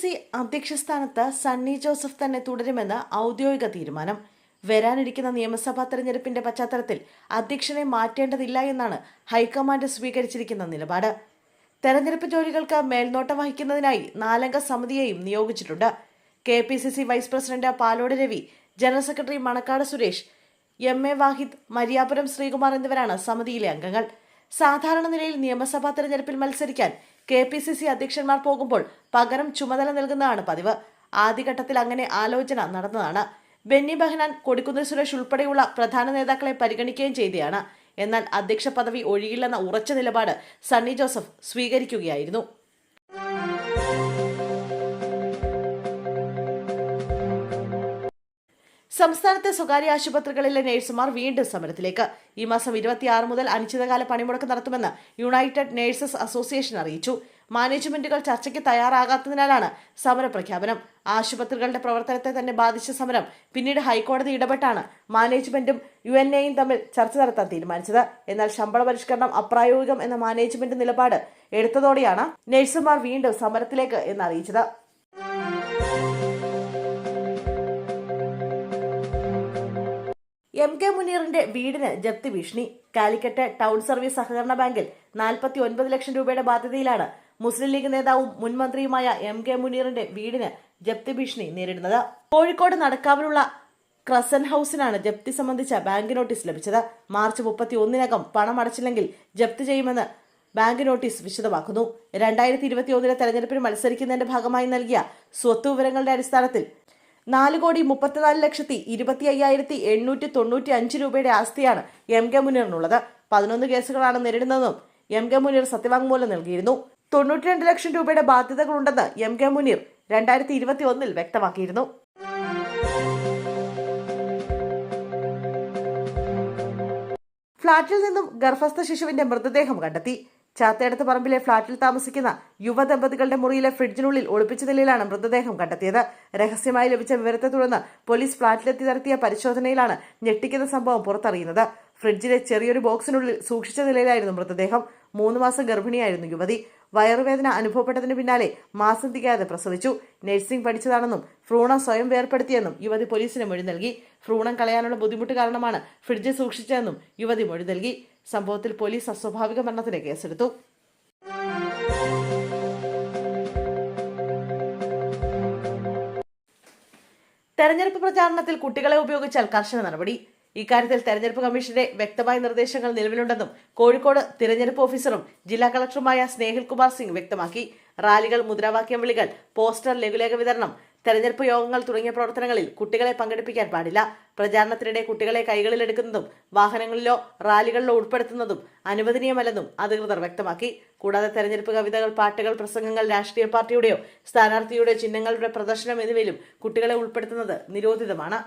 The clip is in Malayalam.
KPCC അധ്യക്ഷ സ്ഥാനത്ത് സണ്ണി ജോസഫ് തന്നെ തുടരുമെന്ന് ഔദ്യോഗിക തീരുമാനം. വരാനിരിക്കുന്ന നിയമസഭാ തെരഞ്ഞെടുപ്പിന്റെ പശ്ചാത്തലത്തിൽ അധ്യക്ഷനെ മാറ്റേണ്ടതില്ല എന്നാണ് ഹൈക്കമാൻഡ് സ്വീകരിച്ചിരിക്കുന്ന നിലപാട്. തെരഞ്ഞെടുപ്പ് ജോലികൾക്ക് മേൽനോട്ടം വഹിക്കുന്നതിനായി 4 അംഗ സമിതിയെയും നിയോഗിച്ചിട്ടുണ്ട്. KPCC vice president Palode Ravi, general secretary Manacaud Suresh, MA Vahid, Mariyapuram Sreekumar എന്നിവരാണ് സമിതിയിലെ അംഗങ്ങൾ. സാധാരണ നിലയിൽ നിയമസഭാ തെരഞ്ഞെടുപ്പിൽ മത്സരിക്കാൻ KPCC അധ്യക്ഷന്മാർ പോകുമ്പോൾ പകരം ചുമതല നൽകുന്നതാണ് പതിവ്. ആദ്യഘട്ടത്തിൽ അങ്ങനെ ആലോചന നടന്നതാണ്. ബെന്നി ബെഹനാൻ, കൊടിക്കുന്നിൽ സുരേഷ് ഉൾപ്പെടെയുള്ള പ്രധാന നേതാക്കളെ പരിഗണിക്കുകയും ചെയ്തതാണ്. എന്നാൽ അധ്യക്ഷ പദവി ഒഴിയില്ലെന്ന ഉറച്ച നിലപാട് സണ്ണി ജോസഫ് സ്വീകരിക്കുകയായിരുന്നു. സംസ്ഥാനത്തെ സ്വകാര്യ ആശുപത്രികളിലെ നഴ്സുമാർ വീണ്ടും സമരത്തിലേക്ക്. ഈ മാസം 26 മുതൽ അനിശ്ചിതകാല പണിമുടക്ക് നടത്തുമെന്ന് യുണൈറ്റഡ് നഴ്സസ് അസോസിയേഷൻ അറിയിച്ചു. മാനേജ്മെന്റുകൾ ചർച്ചയ്ക്ക് തയ്യാറാകാത്തതിനാലാണ് സമര പ്രഖ്യാപനം. ആശുപത്രികളുടെ പ്രവർത്തനത്തെ തന്നെ ബാധിച്ച സമരം പിന്നീട് ഹൈക്കോടതി ഇടപെട്ടാണ് മാനേജ്മെന്റും UNAയും തമ്മിൽ ചർച്ച നടത്താൻ തീരുമാനിച്ചത്. എന്നാൽ ശമ്പള പരിഷ്കരണം അപ്രായോഗികം എന്ന മാനേജ്മെന്റ് നിലപാട് എടുത്തതോടെയാണ് നഴ്സുമാർ വീണ്ടും സമരത്തിലേക്ക് എന്നറിയിച്ചത്. MK മുനീറിന്റെ വീടിന് ജപ്തി ഭീഷണി. കാലിക്കറ്റ് ടൗൺ സർവീസ് സഹകരണ ബാങ്കിൽ 49 ലക്ഷം രൂപയുടെ ബാധ്യതയിലാണ് മുസ്ലിം ലീഗ് നേതാവും മുൻ മന്ത്രിയുമായ MK മുനീറിന്റെ വീടിന് ജപ്തി ഭീഷണി നേരിടുന്നത്. കോഴിക്കോട് നടക്കാവിലുള്ള ക്രസന്റ് ഹൌസിനാണ് ജപ്തി സംബന്ധിച്ച ബാങ്ക് നോട്ടീസ് ലഭിച്ചത്. മാർച്ച് 31-നകം പണം അടച്ചില്ലെങ്കിൽ ജപ്തി ചെയ്യുമെന്ന് ബാങ്ക് നോട്ടീസ് വിശദമാക്കുന്നു. 2021 തെരഞ്ഞെടുപ്പിന് മത്സരിക്കുന്നതിന്റെ ഭാഗമായി നൽകിയ സ്വത്ത് വിവരങ്ങളുടെ അടിസ്ഥാനത്തിൽ 4,34,25,895 രൂപയുടെ ആസ്തിയാണ് MK മുനീറിനുള്ളത്. 11 കേസുകളാണ് നേരിടുന്നതെന്നും MK മുനീർ സത്യവാങ്മൂലം നൽകിയിരുന്നു. 92 ലക്ഷം രൂപയുടെ ബാധ്യതകളുണ്ടെന്ന് MK മുനീർ 2021 വ്യക്തമാക്കിയിരുന്നു. ഫ്ളാറ്റിൽ നിന്നും ഗർഭസ്ഥ ശിശുവിന്റെ മൃതദേഹം കണ്ടെത്തി. ചാത്തയടത്ത് പറമ്പിലെ ഫ്ളാറ്റിൽ താമസിക്കുന്ന യുവദമ്പതികളുടെ മുറിയിലെ ഫ്രിഡ്ജിനുള്ളിൽ ഒളിപ്പിച്ച നിലയിലാണ് മൃതദേഹം കണ്ടെത്തിയത്. രഹസ്യമായി ലഭിച്ച വിവരത്തെ തുടർന്ന് പോലീസ് ഫ്ളാറ്റിലെത്തി നടത്തിയ പരിശോധനയിലാണ് ഞെട്ടിക്കുന്ന സംഭവം പുറത്തറിയുന്നത്. ഫ്രിഡ്ജിലെ ചെറിയൊരു ബോക്സിനുള്ളിൽ സൂക്ഷിച്ച നിലയിലായിരുന്നു മൃതദേഹം. 3 മാസം ഗർഭിണിയായിരുന്നു യുവതി. വയറുവേദന അനുഭവപ്പെട്ടതിന് പിന്നാലെ മാസം തികയാതെ പ്രസവിച്ചു. നഴ്സിംഗ് പഠിച്ചതാണെന്നും ഭ്രൂണം സ്വയം വേർപ്പെടുത്തിയെന്നും യുവതി പോലീസിന് മൊഴി നൽകി. ഭ്രൂണം കളയാനുള്ള ബുദ്ധിമുട്ട് കാരണമാണ് ഫ്രിഡ്ജിൽ സൂക്ഷിച്ചതെന്നും യുവതി മൊഴി നൽകി. സംഭവത്തിൽ പോലീസ് അസ്വാഭാവിക മരണത്തിന് കേസെടുത്തു. തെരഞ്ഞെടുപ്പ് പ്രചാരണത്തിൽ കുട്ടികളെ ഉപയോഗിച്ചാൽ കർശന നടപടി. ഇക്കാര്യത്തിൽ തെരഞ്ഞെടുപ്പ് കമ്മീഷന്റെ വ്യക്തമായ നിർദ്ദേശങ്ങൾ നിലവിലുണ്ടെന്നും കോഴിക്കോട് തിരഞ്ഞെടുപ്പ് ഓഫീസറും ജില്ലാ കളക്ടറുമായ സ്നേഹിൽ കുമാർ സിംഗ് വ്യക്തമാക്കി. റാലികൾ, മുദ്രാവാക്യം വിളികൾ, പോസ്റ്റർ, ലഘുലേഖ വിതരണം, തെരഞ്ഞെടുപ്പ് യോഗങ്ങൾ തുടങ്ങിയ പ്രവർത്തനങ്ങളിൽ കുട്ടികളെ പങ്കെടുപ്പിക്കാൻ പാടില്ല. പ്രചാരണത്തിനിടെ കുട്ടികളെ കൈകളിലെടുക്കുന്നതും വാഹനങ്ങളിലോ റാലികളിലോ ഉൾപ്പെടുത്തുന്നതും അനുവദനീയമല്ലെന്നും അധികൃതർ വ്യക്തമാക്കി. കൂടാതെ തെരഞ്ഞെടുപ്പ് കവിതകൾ, പാട്ടുകൾ, പ്രസംഗങ്ങൾ, രാഷ്ട്രീയ പാർട്ടിയുടെയോ സ്ഥാനാർത്ഥിയുടെയോ ചിഹ്നങ്ങളുടെ പ്രദർശനം എന്നിവയിലും കുട്ടികളെ ഉൾപ്പെടുത്തുന്നത് നിരോധിതമാണ്.